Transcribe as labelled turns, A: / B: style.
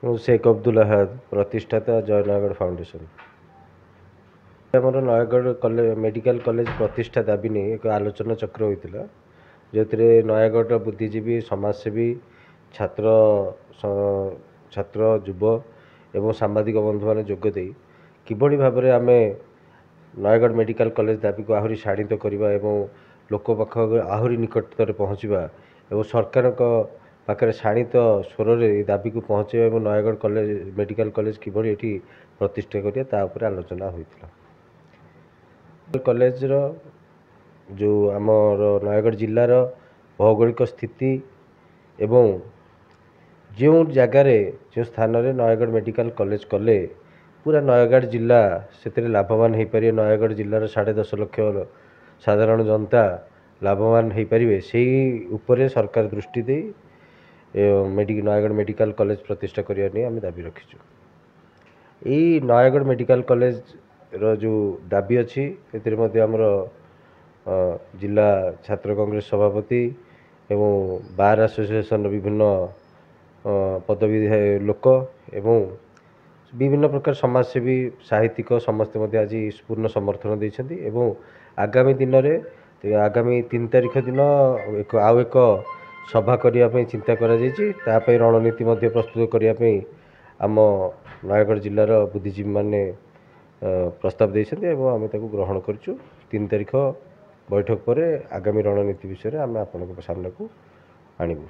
A: ମୁଁ शेख अब्दुल अहाद प्रतिष्ठाता जय नयगढ़ फाउंडेशन। आमर नयगढ़ कॉलेज मेडिकल कॉलेज प्रतिष्ठा दाबी नहीं एक आलोचना चक्र होता जो नयगढ़ बुद्धिजीवी समाजसेवी छात्र छात्र युव एवं सांबादिक बंधु मैंने जोगदे किभली भाव में आम नयगढ़ मेडिकल कॉलेज दाबी को आहरी शाणित करवा एवं लोक पाख आहरी निकटतर पहुँचवा एवं सरकार पाखे शाणित स्वर में दाबी को पहुँचे और नयगढ़ कॉलेज मेडिकल कॉलेज किभली ये प्रतिष्ठा करिया ता उपरे आलोचना होता। कॉलेज रो जो आमर नयगढ़ जिलार भौगोलिक स्थिति एवं जो जगार जो स्थान में नयगढ़ मेडिकल कॉलेज कले पूरा नयगढ़ जिला से लाभवान हो पारे नयगढ़ जिलार 10.5 लाख साधारण जनता लाभवान हो पारे से उपरे सरकार दृष्टि दे नयगढ़ मेडिकल कॉलेज प्रतिष्ठा करने नहीं आम दाबी रखीचु। यही नयगढ़ मेडिकल कॉलेज रो जो दाबी अच्छी आमर जिला छात्र कांग्रेस सभापति एवं बार एसोसिएशन विभिन्न पदवी लोक एवं विभिन्न प्रकार समाजसेवी साहित्यिक समस्ते आज पूर्ण समर्थन देते एवं आगामी दिन में आगामी 3 तारिख दिन आउ एक सभा करने चिंता कर रणनीति प्रस्तुत करने आम नयगढ़ जिलार बुद्धिजीवी माने प्रस्ताव देते आम ग्रहण करूँ। 3 तारिख बैठक पर आगामी रणनीति विषय में आम आपण सामने को आणबू।